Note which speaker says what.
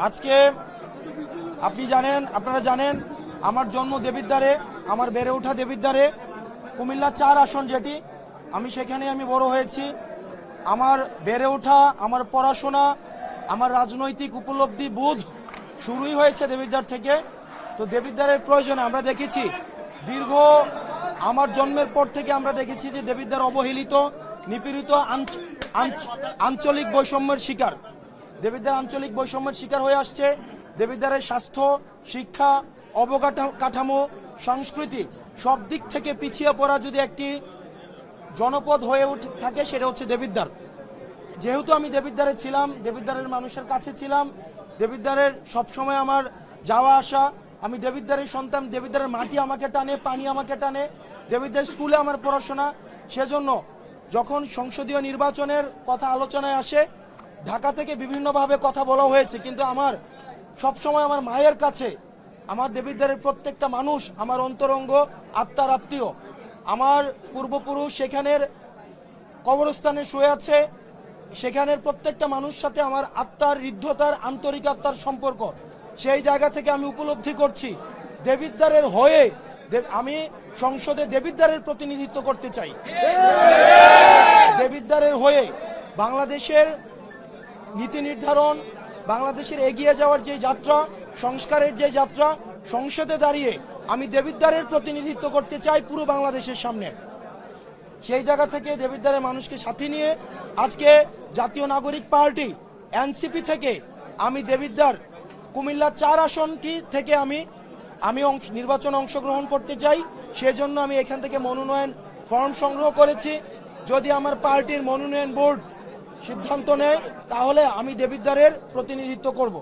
Speaker 1: আজকে আপনারা জানেন আমার জন্ম দেবিদ্বারে, আমার বেড়ে ওঠা দেবিদ্বারে, কুমিল্লা 4 আসন যেটি, আমি সেখানে বড় হয়েছি। আমার বেড়ে ওঠা, আমার পড়াশোনা, আমার রাজনৈতিক উপলব্ধি বোধ শুরুই হয়েছে দেবিদ্বার থেকে। তো দেবিদ্বারের প্রয়োজনে আমরা দেখেছি দীর্ঘ আমার জন্মের পর থেকে আমরা দেখেছি যে দেবিদ্বার অবহেলিত, নিপীড়িত, আঞ্চলিক বৈষম্যের শিকার। দেবিদ্বার আঞ্চলিক বৈষম্যের শিকার হয়ে আসছে। দেবিদ্বারের স্বাস্থ্য, শিক্ষা, অবকাঠামো, সংস্কৃতি সব দিক থেকে পিছিয়ে পড়া যদি একটি জনপদ হয়ে থাকে সেটা হচ্ছে দেবিদ্বার। যেহেতু আমি দেবিদ্বারে ছিলাম, দেবিদ্বারের মানুষের কাছে ছিলাম, দেবিদ্বারের সবসময় আমার যাওয়া আসা, আমি দেবিদ্বারের সন্তান, দেবিদ্বারের মাটি আমাকে টানে, পানি আমাকে টানে, দেবিদ্বার স্কুলে আমার পড়াশোনা। সেজন্য যখন সংসদীয় নির্বাচনের কথা আলোচনায় আসে, ঢাকা থেকে বিভিন্নভাবে কথা বলা হয়েছে, কিন্তু আমার সবসময় আমার মায়ের কাছে আমার দেবিদ্বারের প্রত্যেকটা মানুষ আমার অন্তরঙ্গ, আত্মার আত্মীয়। আমার পূর্বপুরুষ সেখানের কবরস্থানে শুয়ে আছে, সেখানের প্রত্যেকটা মানুষ সাথে আমার আত্মার, হৃদ্যতার, আন্তরিক আত্মার সম্পর্ক। সেই জায়গা থেকে আমি উপলব্ধি করছি দেবিদ্বারের হয়ে আমি সংসদে দেবিদ্বারের প্রতিনিধিত্ব করতে চাই। দেবিদ্বারের হয়ে বাংলাদেশের নীতি নির্ধারণ, বাংলাদেশের এগিয়ে যাওয়ার যে যাত্রা, সংস্কারের যে যাত্রা, সংসদে দাঁড়িয়ে আমি দেবিদ্বারের প্রতিনিধিত্ব করতে চাই পুরো বাংলাদেশের সামনে। সেই জায়গা থেকে দেবিদ্বারের মানুষকে সাথে নিয়ে আজকে জাতীয় নাগরিক পার্টি এনসিপি থেকে আমি দেবিদ্বার কুমিল্লা 4 আসনটি থেকে আমি নির্বাচনে অংশগ্রহণ করতে চাই। সেজন্য আমি এখান থেকে মনোনয়ন ফর্ম সংগ্রহ করেছি। যদি আমার পার্টির মনোনয়ন বোর্ড সিদ্ধান্ত নেয় তাহলে আমি দেবিদ্বারের প্রতিনিধিত্ব করব।